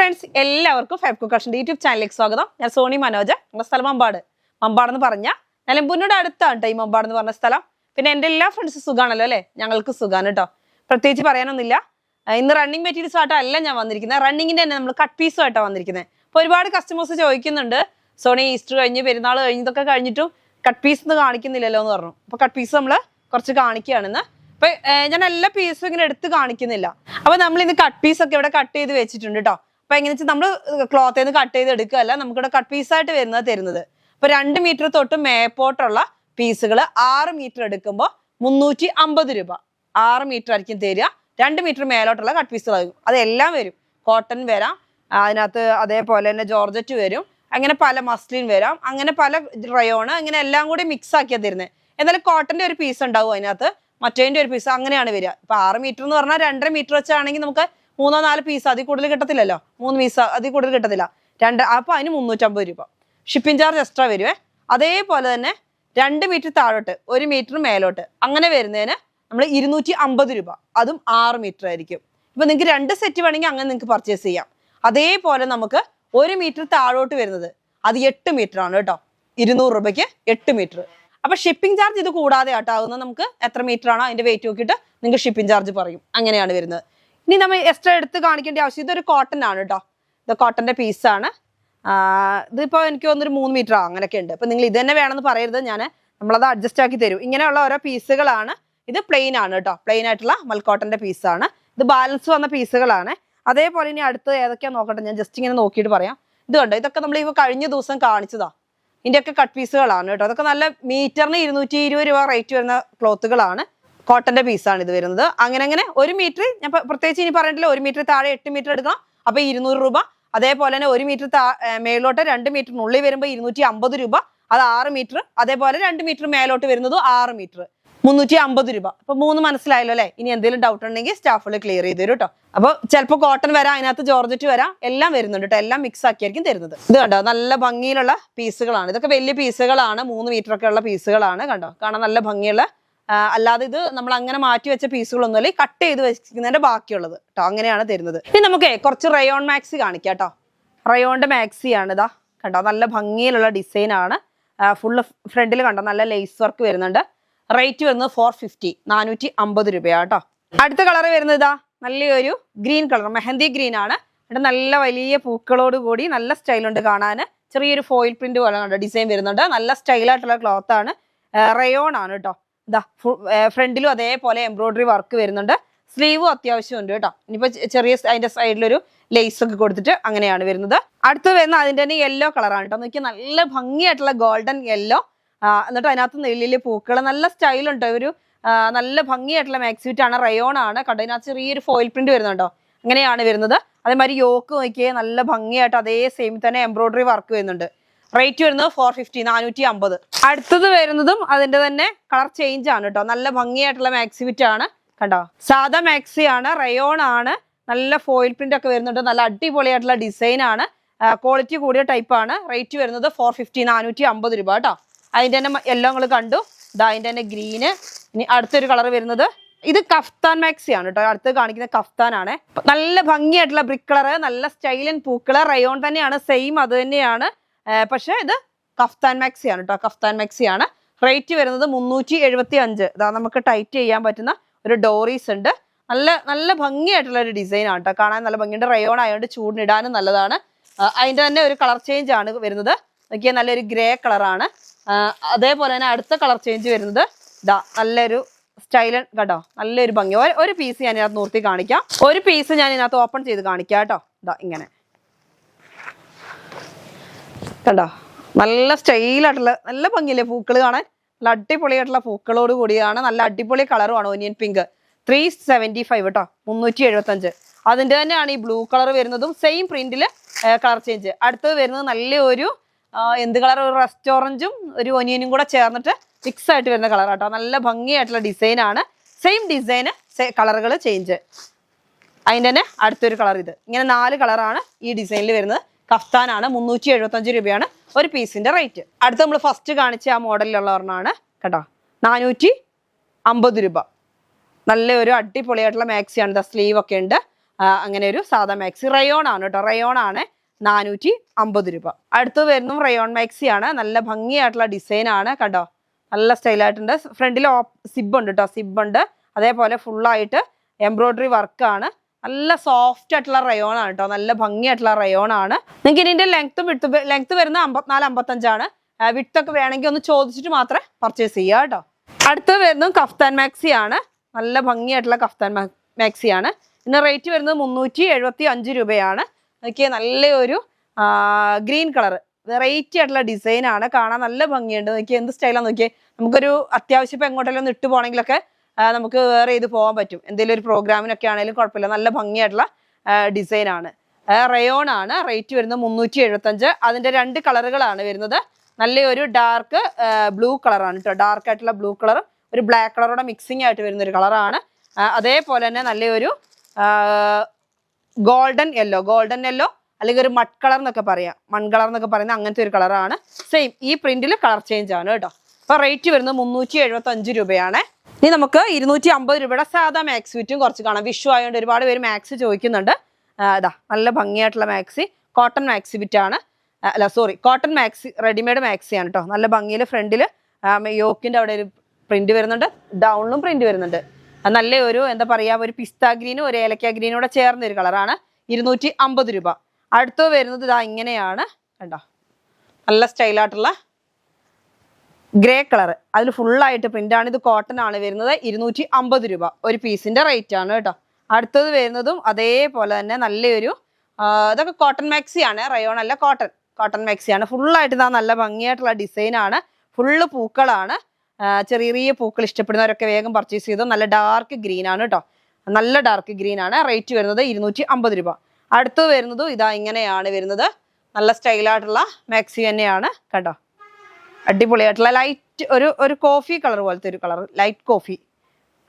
Friends, എല്ലാവർക്കും ഫെബ്കോ കളക്ഷൻ്റെ YouTube ചാനലിലേക്ക് സ്വാഗതം. ഞാൻ സോണി മനോജ്. നമ്മുടെ സ്ഥലം മമ്പാടെന്ന് പറഞ്ഞാൽ നിലമ്പൂരിനോട് അടുത്താണ് കേട്ടോ ഈ മമ്പാടെന്ന് പറഞ്ഞ സ്ഥലം. പിന്നെ എൻ്റെ എല്ലാ ഫ്രണ്ട്സും സുഖമാണല്ലോ അല്ലേ? ഞങ്ങൾക്ക് സുഖമാണ് കേട്ടോ, പ്രത്യേകിച്ച് പറയാനൊന്നുമില്ല. ഇന്ന് റണ്ണിങ് മെറ്റീരിയൽസ് ആയിട്ടല്ല ഞാൻ വന്നിരിക്കുന്നത്, റണ്ണിങ്ങിൻ്റെ തന്നെ നമ്മൾ കട്ട് പീസുമായിട്ടാണ് വന്നിരിക്കുന്നത്. അപ്പോൾ ഒരുപാട് കസ്റ്റമേഴ്സ് ചോദിക്കുന്നുണ്ട്, സോണി ഈസ്റ്റർ കഴിഞ്ഞ് പെരുന്നാൾ കഴിഞ്ഞതൊക്കെ കഴിഞ്ഞിട്ടും കട്ട് പീസ് ഒന്നും കാണിക്കുന്നില്ലല്ലോ എന്ന് പറഞ്ഞു. അപ്പോൾ കട്ട് പീസ് നമ്മൾ കുറച്ച് കാണിക്കുകയാണെന്ന്. അപ്പോൾ ഞാൻ എല്ലാ പീസും ഇങ്ങനെ എടുത്ത് കാണിക്കുന്നില്ല. അപ്പോൾ നമ്മൾ ഇന്ന് കട്ട് പീസൊക്കെ ഇവിടെ കട്ട് ചെയ്ത് വെച്ചിട്ടുണ്ട് കേട്ടോ. അപ്പോൾ എങ്ങനെ വെച്ചാൽ നമ്മൾ ക്ലോത്തിൽ നിന്ന് കട്ട് ചെയ്ത് എടുക്കുകയല്ല, നമുക്കിവിടെ കട്ട് പീസായിട്ട് തരുന്നത്. അപ്പോൾ 2 മീറ്റർ തൊട്ട് മേപ്പോട്ടുള്ള പീസുകൾ 6 മീറ്റർ എടുക്കുമ്പോൾ 350 രൂപ. 6 മീറ്റർ ആയിരിക്കും തരിക. 2 മീറ്റർ മേലോട്ടുള്ള കട്ട് പീസുകളായിരിക്കും. അതെല്ലാം വരും. കോട്ടൺ വരാം, അതിനകത്ത് അതേപോലെ തന്നെ ജോർജറ്റ് വരും, അങ്ങനെ പല മസ്ലിൻ വരാം, അങ്ങനെ പല റയോണ്, അങ്ങനെ എല്ലാം കൂടി മിക്സ് ആക്കിയാണ് തരുന്നത്. എന്നാലും കോട്ടന്റെ ഒരു പീസ് ഉണ്ടാവും അതിനകത്ത്, മറ്റേതിന്റെ ഒരു പീസ്, അങ്ങനെയാണ് വരിക. ഇപ്പൊ 6 മീറ്റർ എന്ന് പറഞ്ഞാൽ 2.5 മീറ്റർ വെച്ചാണെങ്കിൽ നമുക്ക് 3-4 പീസ് അതിൽ കൂടുതൽ കിട്ടത്തില്ലല്ലോ, 3 പീസ് അതിൽ കൂടുതൽ കിട്ടത്തില്ല. അപ്പൊ അതിന് 350 രൂപ ഷിപ്പിംഗ് ചാർജ് എക്സ്ട്രാ വരുവേ. അതേപോലെ തന്നെ 2 മീറ്റർ താഴോട്ട് 1 മീറ്റർ മേലോട്ട് അങ്ങനെ വരുന്നതിന് നമ്മൾ 250 രൂപ, അതും 6 മീറ്റർ ആയിരിക്കും. ഇപ്പൊ നിങ്ങൾക്ക് 2 സെറ്റ് വേണമെങ്കിൽ അങ്ങനെ നിങ്ങൾക്ക് പർച്ചേസ് ചെയ്യാം. അതേപോലെ നമുക്ക് 1 മീറ്റർ താഴോട്ട് വരുന്നത് അത് 8 മീറ്റർ ആണ് കേട്ടോ, 200 രൂപയ്ക്ക് 8 മീറ്റർ. അപ്പൊ ഷിപ്പിംഗ് ചാർജ് ഇത് കൂടാതെ ആട്ടാവുന്നത്. നമുക്ക് എത്ര മീറ്റർ ആണോ അതിന്റെ വെയിറ്റ് നോക്കിയിട്ട് നിങ്ങൾക്ക് ഷിപ്പിംഗ് ചാർജ് പറയും. അങ്ങനെയാണ് വരുന്നത്. ഇനി നമ്മൾ എക്സ്ട്രാ എടുത്ത് കാണിക്കേണ്ട ആവശ്യം, ഇതൊരു കോട്ടൺ ആണ് കേട്ടോ, ഇത് കോട്ടന്റെ പീസാണ്. ഇതിപ്പോൾ എനിക്ക് തോന്നുന്നൊരു 3 മീറ്റർ അങ്ങനെയൊക്കെ ഉണ്ട്. അപ്പൊ നിങ്ങൾ ഇത് തന്നെ വേണമെന്ന് പറയരുത്, നമ്മളത് അഡ്ജസ്റ്റ് ആക്കി തരും. ഇങ്ങനെയുള്ള ഓരോ പീസുകളാണ്. ഇത് പ്ലെയിൻ ആണ് കേട്ടോ, പ്ലെയിൻ ആയിട്ടുള്ള മൽക്കോട്ടന്റെ പീസാണ്. ഇത് ബാലൻസ് വന്ന പീസുകളാണ്. അതേപോലെ ഇനി അടുത്ത് ഏതൊക്കെയാ നോക്കട്ടെ, ഞാൻ ജസ്റ്റ് ഇങ്ങനെ നോക്കിയിട്ട് പറയാം. ഇത് കണ്ടോ, ഇതൊക്കെ നമ്മൾ ഇപ്പൊ കഴിഞ്ഞ ദിവസം കാണിച്ചതാ. ഇതിന്റെയൊക്കെ കട്ട് പീസുകളാണ് കേട്ടോ. അതൊക്കെ നല്ല മീറ്ററിന് 220 രൂപ റേറ്റ് വരുന്ന ക്ലോത്തുകളാണ്. കോട്ടന്റെ പീസാണ് ഇത് വരുന്നത്. അങ്ങനെ 1 മീറ്റർ ഞാൻ പ്രത്യേകിച്ച് ഇനി പറഞ്ഞിട്ടില്ല. 1 മീറ്റർ താഴെ 8 മീറ്റർ എടുക്കണം, അപ്പൊ 200 രൂപ. അതേപോലെ തന്നെ 1 മീറ്റർ മേലോട്ട് 2 മീറ്ററിനുള്ളിൽ വരുമ്പോൾ 250 രൂപ, അത് 6 മീറ്റർ. അതേപോലെ 2 മീറ്റർ മേലോട്ട് വരുന്നത് 6 മീറ്റർ, 350 രൂപ. അപ്പൊ 3 മനസ്സിലായല്ലോ അല്ലെ? ഇനി എന്തെങ്കിലും ഡൗട്ട് ഉണ്ടെങ്കിൽ സ്റ്റാഫുകൾ ക്ലിയർ ചെയ്ത് തരും കേട്ടോ. അപ്പൊ ചിലപ്പോൾ കോട്ടൺ വരാം, അതിനകത്ത് ജോർജറ്റ് വരാം, എല്ലാം വരുന്നുണ്ട് കേട്ടോ. എല്ലാം മിക്സ് ആക്കിയായിരിക്കും തരുന്നത്. ഇത് കണ്ടോ, നല്ല ഭംഗിയിലുള്ള പീസുകളാണ്. ഇതൊക്കെ വലിയ പീസുകളാണ്, 3 മീറ്റർ ഒക്കെ ഉള്ള പീസുകളാണ്. കണ്ടോ, കാണാൻ നല്ല ഭംഗിയുള്ള. അല്ലാതെ ഇത് നമ്മൾ അങ്ങനെ മാറ്റി വെച്ച പീസുകളൊന്നുമല്ല, കട്ട് ചെയ്ത് വെച്ചിരിക്കുന്നതിന്റെ ബാക്കിയുള്ളത് കേട്ടോ. അങ്ങനെയാണ് തരുന്നത്. ഇനി നമുക്ക് കുറച്ച് റയോൺ മാക്സി കാണിക്കാം കേട്ടോ. റയോണിന്റെ മാക്സി ആണ് ഇതാ, കണ്ടോ, നല്ല ഭംഗിയിലുള്ള ഡിസൈൻ ആണ്. ഫുള്ള് ഫ്രണ്ടിൽ കണ്ടോ നല്ല ലേസ് വർക്ക് വരുന്നുണ്ട്. റേറ്റ് വരുന്നത് 450, 450 രൂപയാണ് കേട്ടോ. അടുത്ത കളർ വരുന്നത് ഇതാ, നല്ലൊരു ഗ്രീൻ കളർ, മെഹന്തി ഗ്രീൻ ആണ്. എന്നിട്ട് നല്ല വലിയ പൂക്കളോട് കൂടി നല്ല സ്റ്റൈലുണ്ട് കാണാൻ. ചെറിയൊരു ഫോയിൽ പ്രിന്റ് പോലെ കണ്ടോ ഡിസൈൻ വരുന്നുണ്ട്. നല്ല സ്റ്റൈലായിട്ടുള്ള ക്ലോത്ത് ആണ്. റയോൺ ആണ് കേട്ടോ. ഇതാ ഫ്രണ്ടിലും അതേപോലെ എംബ്രോയിഡറി വർക്ക് വരുന്നുണ്ട്. സ്ലീവും അത്യാവശ്യം ഉണ്ട് കേട്ടോ. ഇനിയിപ്പോ ചെറിയ അതിന്റെ സൈഡിലൊരു ലേസ് ഒക്കെ കൊടുത്തിട്ട് അങ്ങനെയാണ് വരുന്നത്. അടുത്ത് വരുന്ന അതിന്റെ തന്നെ യെല്ലോ കളറാണ് കേട്ടോ. നോക്കിയാൽ നല്ല ഭംഗിയായിട്ടുള്ള ഗോൾഡൻ യെല്ലോ. എന്നിട്ട് അതിനകത്ത് നെല്ലില് പൂക്കൾ, നല്ല സ്റ്റൈലുണ്ട്. ഒരു നല്ല ഭംഗിയായിട്ടുള്ള മാക്സിറ്റ് ആണ്. റയോൺ ആണ് കണ്ടോ. ഇതിനകത്ത് ചെറിയൊരു ഫോയിൽ പ്രിന്റ് വരുന്നുണ്ടോ, അങ്ങനെയാണ് വരുന്നത്. അതേമാതിരി യോക്ക് നോക്കിയേ നല്ല ഭംഗിയായിട്ട് അതേ സെയിം തന്നെ എംബ്രോയിഡറി വർക്ക് വരുന്നുണ്ട്. റേറ്റ് വരുന്നത് 450, 450. അടുത്തത് വരുന്നതും അതിന്റെ തന്നെ കളർ ചേഞ്ച് ആണ് കേട്ടോ. നല്ല ഭംഗിയായിട്ടുള്ള മാക്സിവിറ്റ് ആണ് കണ്ടോ. സാധാ മാക്സി ആണ്, റയോൺ ആണ്. നല്ല ഫോയിൽ പ്രിന്റ് ഒക്കെ വരുന്നുണ്ട്. നല്ല അടിപൊളിയായിട്ടുള്ള ഡിസൈൻ ആണ്. ക്വാളിറ്റി കൂടിയ ടൈപ്പ് ആണ്. റേറ്റ് വരുന്നത് 450, 450 രൂപ കേട്ടോ. അതിന്റെ തന്നെ യെല്ലോ നിങ്ങൾ കണ്ടു. ഇതാ അതിന്റെ തന്നെ ഗ്രീന്. ഇനി അടുത്തൊരു കളർ വരുന്നത് ഇത് കഫ്താൻ മാക്സി ആണ് കേട്ടോ. അടുത്ത് കാണിക്കുന്ന കഫ്താൻ ആണ്. നല്ല ഭംഗിയായിട്ടുള്ള ബ്രിക്ക് കളർ, നല്ല സ്റ്റൈലൻ പൂക്കള്. റയോൺ തന്നെയാണ്, സെയിം അത് തന്നെയാണ്. പക്ഷെ ഇത് കഫ്താൻ മാക്സി ആണ് കേട്ടോ. കഫ്താൻ മാക്സി ആണ്. റേറ്റ് വരുന്നത് 375. ഇതാ നമുക്ക് ടൈറ്റ് ചെയ്യാൻ പറ്റുന്ന ഒരു ഡോറീസ് ഉണ്ട്. നല്ല ഭംഗിയായിട്ടുള്ള ഒരു ഡിസൈൻ ആണ് കേട്ടോ. കാണാൻ നല്ല ഭംഗിയുണ്ട്. റയോൺ ആയതുകൊണ്ട് ചൂടിനിടാനും നല്ലതാണ്. അതിന്റെ തന്നെ ഒരു കളർ ചേഞ്ച് ആണ് വരുന്നത്. നോക്കിയാൽ നല്ലൊരു ഗ്രേ കളറാണ്. അതേപോലെ തന്നെ അടുത്ത കളർ ചേഞ്ച് വരുന്നത് ഇതാ നല്ലൊരു സ്റ്റൈലൻ കേട്ടോ. നല്ലൊരു ഭംഗി. ഒരു പീസ് ഞാൻ ഇതിനകത്ത് നിർത്തി കാണിക്കാം. ഒരു പീസ് ഞാൻ ഇതിനകത്ത് ഓപ്പൺ ചെയ്ത് കാണിക്കാം കേട്ടോ. ഇതാ ഇങ്ങനെ കണ്ടോ, നല്ല സ്റ്റൈലായിട്ടുള്ള നല്ല ഭംഗിയില്ലേ പൂക്കൾ കാണാൻ. നല്ല അടിപൊളിയായിട്ടുള്ള പൂക്കളോട് കൂടിയാണ്. നല്ല അടിപൊളി കളറുമാണ്. Onion pink. 375 കേട്ടോ, 375. അതിന്റെ തന്നെയാണ് ഈ ബ്ലൂ കളർ വരുന്നതും. സെയിം പ്രിന്റില് കളർ ചേഞ്ച്. അടുത്തത് വരുന്നത് നല്ലൊരു എന്ത് കളർ, ഒരു റെസ്റ്റ് ഓറഞ്ചും ഒരു ഒനിയനും കൂടെ ചേർന്നിട്ട് മിക്സ് ആയിട്ട് വരുന്ന കളർ കേട്ടോ. നല്ല ഭംഗിയായിട്ടുള്ള ഡിസൈൻ ആണ്. സെയിം ഡിസൈന്, കളറുകൾ ചേഞ്ച്. അതിന്റെ തന്നെ അടുത്തൊരു കളർ. ഇത് ഇങ്ങനെ 4 കളറാണ് ഈ ഡിസൈനിൽ വരുന്നത്. കഫ്താനാണ്. 375 രൂപയാണ് ഒരു പീസിന്റെ റേറ്റ്. അടുത്ത് നമ്മൾ ഫസ്റ്റ് കാണിച്ച ആ മോഡലിലുള്ള ഒരെണ്ണമാണ് കേട്ടോ. 450 രൂപ. നല്ലൊരു അടിപൊളിയായിട്ടുള്ള മാക്സിയാണ്. സ്ലീവ് ഒക്കെ ഉണ്ട്. അങ്ങനെ ഒരു സാധാ മാക്സി. റയോൺ ആണ് കേട്ടോ, റയോൺ ആണ്, 450 രൂപ. അടുത്ത് വരുന്നു റയോൺ മാക്സി ആണ്. നല്ല ഭംഗിയായിട്ടുള്ള ഡിസൈൻ ആണ്, കണ്ടോ, നല്ല സ്റ്റൈലായിട്ടുണ്ട്. ഫ്രണ്ടിൽ സിബ് ഉണ്ട് കേട്ടോ, സിബ് ഉണ്ട്. അതേപോലെ ഫുള്ളായിട്ട് എംബ്രോയിഡറി വർക്കാണ്. നല്ല സോഫ്റ്റ് ആയിട്ടുള്ള റയോൺ ആണ് കേട്ടോ, നല്ല ഭംഗിയായിട്ടുള്ള റയോൺ ആണ്. നിങ്ങൾക്ക് ഇതിന്റെ ലെങ്ത് വരുന്ന 54-55 വിട്ടൊക്കെ വേണമെങ്കിൽ ഒന്ന് ചോദിച്ചിട്ട് മാത്രമേ പർച്ചേസ് ചെയ്യുക കേട്ടോ. അടുത്ത് വരുന്നത് കഫ്താൻ മാക്സി ആണ്. നല്ല ഭംഗിയായിട്ടുള്ള കഫ്താൻ മാക്സി ആണ്. ഇതിന് റേറ്റ് വരുന്നത് 375 രൂപയാണ്. നോക്കിയേ, നല്ലൊരു ഗ്രീൻ കളർ വെറൈറ്റി ആയിട്ടുള്ള ഡിസൈൻ ആണ്, കാണാൻ നല്ല ഭംഗിയുണ്ട്. നോക്കിയേ എന്ത് സ്റ്റൈലാന്ന് നോക്കിയേ. നമുക്കൊരു അത്യാവശ്യം ഇപ്പം എങ്ങോട്ടെങ്കിലും ഒന്ന് ഇട്ട് പോകണമെങ്കിലൊക്കെ നമുക്ക് വേറെ ചെയ്ത് പോകാൻ പറ്റും. എന്തെങ്കിലും ഒരു പ്രോഗ്രാമിനൊക്കെ ആണെങ്കിലും കുഴപ്പമില്ല. നല്ല ഭംഗിയായിട്ടുള്ള ഡിസൈൻ ആണ്. റയോൺ ആണ്. റേറ്റ് വരുന്നത് 375. അതിന്റെ 2 കളറുകളാണ് വരുന്നത്. നല്ലൊരു ഡാർക്ക് ബ്ലൂ കളറാണ് കേട്ടോ, ഡാർക്ക് ആയിട്ടുള്ള ബ്ലൂ കളറും ഒരു ബ്ലാക്ക് കളറോടെ മിക്സിംഗ് ആയിട്ട് വരുന്ന ഒരു കളറാണ്. അതേപോലെ തന്നെ നല്ലൊരു ഗോൾഡൻ യെല്ലോ അല്ലെങ്കിൽ ഒരു മഡ് കളർ എന്നൊക്കെ പറയാം, മൺ കളർ എന്നൊക്കെ പറയുന്ന അങ്ങനത്തെ ഒരു കളറാണ്. സെയിം ഈ പ്രിന്റിൽ കളർ ചേഞ്ച് ആണ് കേട്ടോ. അപ്പൊ റേറ്റ് വരുന്നത് 375 രൂപയാണ്. ഇനി നമുക്ക് 250 രൂപയുടെ സാധാ മാക്സി വിറ്റും കുറച്ച് കാണാം. വിഷു ആയതുകൊണ്ട് ഒരുപാട് പേര് മാക്സി ചോദിക്കുന്നുണ്ട്. ഇതാ നല്ല ഭംഗിയായിട്ടുള്ള മാക്സി, കോട്ടൺ മാക്സി വിറ്റാണ്. അല്ല sorry, cotton maxi, readymade maxi ആണ് കേട്ടോ. നല്ല ഭംഗിയിൽ ഫ്രണ്ടിൽ യോക്കിന്റെ അവിടെ ഒരു പ്രിന്റ് വരുന്നുണ്ട്, ഡൗണിലും പ്രിന്റ് വരുന്നുണ്ട്. നല്ല ഒരു എന്താ പറയുക, ഒരു പിസ്ത ഗ്രീനും ഒരു ഏലക്ക ഗ്രീനും കൂടെ ചേർന്ന ഒരു കളറാണ്. 250 രൂപ. അടുത്ത് വരുന്നത് ഇതാ ഇങ്ങനെയാണ് കണ്ടോ, നല്ല സ്റ്റൈലായിട്ടുള്ള ഗ്രേ കളർ, അതിൽ ഫുള്ളായിട്ട് പ്രിന്റ് ആണ്. ഇത് കോട്ടൺ ആണ് വരുന്നത്. 250 രൂപ ഒരു പീസിന്റെ റേറ്റ് ആണ് കേട്ടോ. അടുത്തത് വരുന്നതും അതേപോലെ തന്നെ നല്ലൊരു ഇതൊക്കെ കോട്ടൺ മാക്സി ആണ്, റയോൺ അല്ല, കോട്ടൺ മാക്സി ആണ്. ഫുള്ളായിട്ട് ഇതാ നല്ല ഭംഗിയായിട്ടുള്ള ഡിസൈൻ ആണ്. ഫുള്ള് പൂക്കളാണ്. ചെറിയ പൂക്കൾ ഇഷ്ടപ്പെടുന്നവരൊക്കെ വേഗം പർച്ചേസ് ചെയ്തു. നല്ല ഡാർക്ക് ഗ്രീൻ ആണ് കേട്ടോ, നല്ല ഡാർക്ക് ഗ്രീൻ ആണ്. റേറ്റ് വരുന്നത് 250 രൂപ. അടുത്ത് വരുന്നതും ഇതാ ഇങ്ങനെയാണ് വരുന്നത്. നല്ല സ്റ്റൈലായിട്ടുള്ള മാക്സി തന്നെയാണ് കേട്ടോ. അടിപൊളിയായിട്ടുള്ള ലൈറ്റ് ഒരു കോഫി കളർ പോലത്തെ ഒരു കളർ, ലൈറ്റ് കോഫി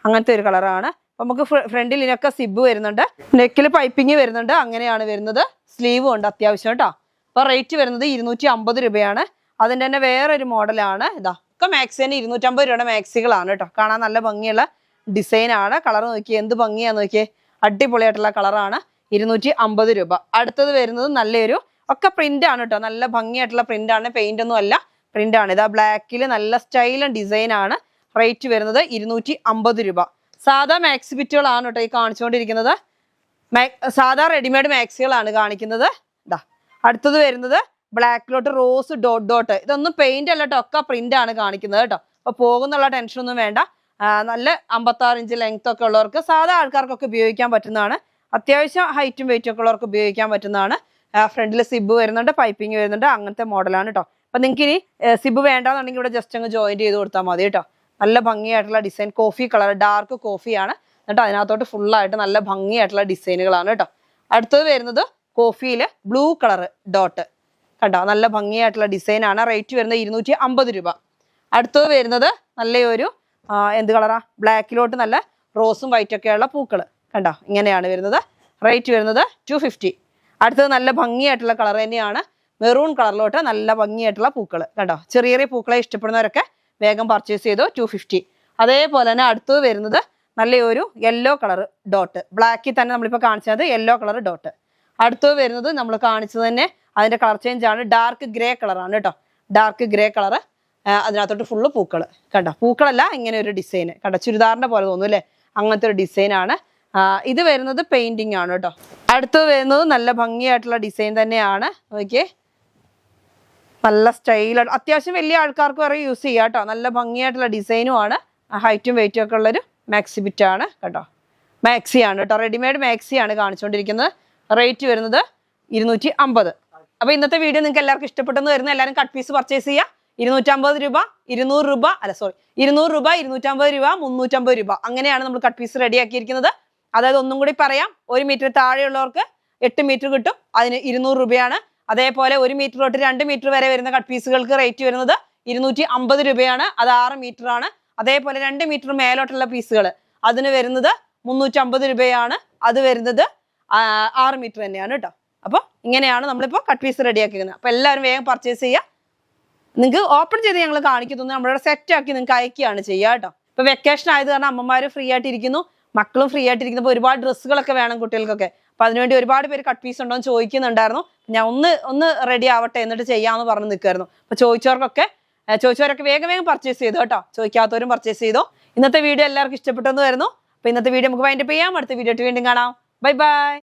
അങ്ങനത്തെ ഒരു കളറാണ്. നമുക്ക് ഫ്രണ്ടിൽ ഇതിനൊക്കെ സിബ് വരുന്നുണ്ട്, നെക്കിൽ പൈപ്പിങ് വരുന്നുണ്ട്. അങ്ങനെയാണ് വരുന്നത്. സ്ലീവും ഉണ്ട് അത്യാവശ്യം കേട്ടോ. അപ്പോൾ റേറ്റ് വരുന്നത് 250 രൂപയാണ്. അതിൻ്റെ തന്നെ വേറൊരു മോഡലാണ് ഇതാ. ഒക്കെ മാക്സി തന്നെ 250 രൂപയുടെ മാക്സികളാണ് കേട്ടോ. കാണാൻ നല്ല ഭംഗിയുള്ള ഡിസൈൻ ആണ്. കളർ നോക്കിയേ എന്ത് ഭംഗിയാന്ന് നോക്കിയേ, അടിപൊളിയായിട്ടുള്ള കളറാണ്. 250 രൂപ. അടുത്തത് വരുന്നത് നല്ലൊരു ഒക്കെ പ്രിന്റ് ആണ് കേട്ടോ, നല്ല ഭംഗിയായിട്ടുള്ള പ്രിന്റ് ആണ്, പെയിന്റ് ഒന്നും അല്ല, പ്രിന്റ് ആണ്. ഇതാ ബ്ലാക്കിൽ നല്ല സ്റ്റൈലും ഡിസൈൻ ആണ്. റേറ്റ് വരുന്നത് 250 രൂപ. സാധാ മാക്സി ബിറ്റുകളാണ് കേട്ടോ ഈ കാണിച്ചുകൊണ്ടിരിക്കുന്നത്. സാധാ റെഡിമെയ്ഡ് മാക്സികളാണ് കാണിക്കുന്നത്. ഇതാ അടുത്തത് വരുന്നത് ബ്ലാക്കിലോട്ട് റോസ് ഡോട്ട്. ഇതൊന്നും പെയിന്റ് അല്ല കേട്ടോ, ഒക്കെ പ്രിന്റ് ആണ് കാണിക്കുന്നത് കേട്ടോ. അപ്പൊ പോകുന്നുള്ള ടെൻഷനൊന്നും വേണ്ട. നല്ല 56 ഇഞ്ച് ലെങ്ത് ഒക്കെ ഉള്ളവർക്ക്, സാധാ ആൾക്കാർക്കൊക്കെ ഉപയോഗിക്കാൻ പറ്റുന്നതാണ്. അത്യാവശ്യം ഹൈറ്റും വെയിറ്റും ഒക്കെ ഉള്ളവർക്ക് ഉപയോഗിക്കാൻ പറ്റുന്നതാണ്. ഫ്രണ്ടിൽ സിബ് വരുന്നുണ്ട്, പൈപ്പിംഗ് വരുന്നുണ്ട്, അങ്ങനത്തെ മോഡലാണ് കേട്ടോ. അപ്പൊ നിങ്ങൾക്ക് ഇനി സിബ് വേണ്ടാന്നുണ്ടെങ്കിൽ ഇവിടെ ജസ്റ്റ് അങ്ങ് ജോയിന്റ് ചെയ്ത് കൊടുത്താൽ മതി കേട്ടോ. നല്ല ഭംഗിയായിട്ടുള്ള ഡിസൈൻ, കോഫി കളർ, ഡാർക്ക് കോഫിയാണ് എന്നിട്ട് അതിനകത്തോട്ട് ഫുള്ളായിട്ട് നല്ല ഭംഗിയായിട്ടുള്ള ഡിസൈനുകളാണ് കേട്ടോ. അടുത്തത് വരുന്നത് കോഫിയിൽ ബ്ലൂ കളർ ഡോട്ട് കണ്ടോ, നല്ല ഭംഗിയായിട്ടുള്ള ഡിസൈൻ ആണ്. റേറ്റ് വരുന്നത് 250 രൂപ. അടുത്തത് വരുന്നത് നല്ലൊരു എന്ത് കളറാ, ബ്ലാക്കിലോട്ട് നല്ല റോസും വൈറ്റും ഒക്കെയുള്ള പൂക്കൾ കണ്ടോ, ഇങ്ങനെയാണ് വരുന്നത്. റേറ്റ് വരുന്നത് 250. അടുത്തത് നല്ല ഭംഗിയായിട്ടുള്ള കളർ തന്നെയാണ്, മെറൂൺ കളറിലോട്ട് നല്ല ഭംഗിയായിട്ടുള്ള പൂക്കൾ കണ്ടോ. ചെറിയ പൂക്കളെ ഇഷ്ടപ്പെടുന്നവരൊക്കെ വേഗം പർച്ചേസ് ചെയ്തു. 250. അതേപോലെ തന്നെ അടുത്തത് വരുന്നത് നല്ലൊരു യെല്ലോ കളർ ഡോട്ട്, ബ്ലാക്കിൽ തന്നെ നമ്മളിപ്പോൾ കാണിച്ചത് യെല്ലോ കളർ ഡോട്ട്. അടുത്തത് വരുന്നത് നമ്മൾ കാണിച്ചത് തന്നെ അതിന്റെ കളർ ചേഞ്ച് ആണ്, ഡാർക്ക് ഗ്രേ കളറാണ് കേട്ടോ. ഡാർക്ക് ഗ്രേ കളർ, അതിനകത്തോട്ട് ഫുള്ള് പൂക്കൾ കണ്ടോ. പൂക്കളല്ല, ഇങ്ങനെ ഒരു ഡിസൈൻ കണ്ടോ, ചുരിദാറിന്റെ പോലെ തോന്നും അല്ലേ, അങ്ങനത്തെ ഒരു ഡിസൈൻ ആണ്. ഇത് വരുന്നത് പെയിന്റിങ് ആണ് കേട്ടോ. അടുത്തത് വരുന്നത് നല്ല ഭംഗിയായിട്ടുള്ള ഡിസൈൻ തന്നെയാണ്. നോക്കിയേ, നല്ല സ്റ്റൈലാണ്. അത്യാവശ്യം വലിയ ആൾക്കാർക്ക് വരെ യൂസ് ചെയ്യാം കേട്ടോ. നല്ല ഭംഗിയായിട്ടുള്ള ഡിസൈനും ആണ്. ഹൈറ്റും വെയിറ്റും ഒക്കെ ഉള്ളൊരു മാക്സി ബിറ്റ് ആണ് കേട്ടോ. മാക്സി ആണ് കേട്ടോ, റെഡിമെയ്ഡ് മാക്സി ആണ് കാണിച്ചുകൊണ്ടിരിക്കുന്നത്. റേറ്റ് വരുന്നത് 250. അപ്പൊ ഇന്നത്തെ വീഡിയോ നിങ്ങൾക്ക് എല്ലാവർക്കും ഇഷ്ടപ്പെട്ടെന്ന് വരുന്നത്. എല്ലാവരും കട്ട് പീസ് പർച്ചേസ് ചെയ്യുക. 250 രൂപ, 200 രൂപ, അല്ല സോറി 200 രൂപ, 250 രൂപ, 350 രൂപ, അങ്ങനെയാണ് നമ്മൾ കട്ട് പീസ് റെഡിയാക്കിയിരിക്കുന്നത്. അതായത് ഒന്നും കൂടി പറയാം, 1 മീറ്റർ താഴെയുള്ളവർക്ക് 8 മീറ്റർ കിട്ടും, അതിന് 200 രൂപയാണ്. അതേപോലെ 1 മീറ്റർ തൊട്ട് 2 മീറ്റർ വരെ വരുന്ന കട്ട് പീസുകൾക്ക് റേറ്റ് വരുന്നത് 250 രൂപയാണ്. അത് 6 മീറ്റർ ആണ്. അതേപോലെ 2 മീറ്റർ മേലോട്ടുള്ള പീസുകൾ അതിന് വരുന്നത് 350 രൂപയാണ്. അത് വരുന്നത് 6 മീറ്റർ തന്നെയാണ് കേട്ടോ. അപ്പോൾ ഇങ്ങനെയാണ് നമ്മളിപ്പോൾ കട്ട് പീസ് റെഡിയാക്കിയിരിക്കുന്നത്. അപ്പോൾ എല്ലാവരും വേഗം പർച്ചേസ് ചെയ്യുക. നിങ്ങൾക്ക് ഓപ്പൺ ചെയ്ത് ഞങ്ങൾ കാണിക്കുന്നു, നമ്മളിവിടെ സെറ്റ് ആക്കി നിങ്ങൾക്ക് അയക്കുകയാണ് ചെയ്യുക കേട്ടോ. ഇപ്പോൾ വെക്കേഷൻ ആയത് കാരണം അമ്മമാർ ഫ്രീ ആയിട്ട് ഇരിക്കുന്നു, മക്കളും ഫ്രീ ആയിട്ടിരിക്കുന്നപ്പോൾ ഒരുപാട് ഡ്രസ്സുകളൊക്കെ വേണം കുട്ടികൾക്കൊക്കെ. അപ്പൊ അതിനുവേണ്ടി ഒരുപാട് പേര് കട്ട് പീസ് ഉണ്ടോ എന്ന് ചോദിക്കുന്നുണ്ടായിരുന്നു. ഞാൻ ഒന്ന് റെഡി ആവട്ടെ എന്നിട്ട് ചെയ്യാമെന്ന് പറഞ്ഞ് നിൽക്കുമായിരുന്നു. അപ്പൊ ചോദിച്ചവരൊക്കെ വേഗം പർച്ചേസ് ചെയ്തു കേട്ടോ. ചോദിക്കാത്തവരും പർച്ചേസ് ചെയ്തോ. ഇന്നത്തെ വീഡിയോ എല്ലാവർക്കും ഇഷ്ടപ്പെട്ടെന്ന് വരുന്നു. അപ്പൊ ഇന്നത്തെ വീഡിയോ നമുക്ക് വൈൻഡപ്പ് ചെയ്യാം. അടുത്ത വീഡിയോ ആയിട്ട് വീണ്ടും കാണാം. Bye bye.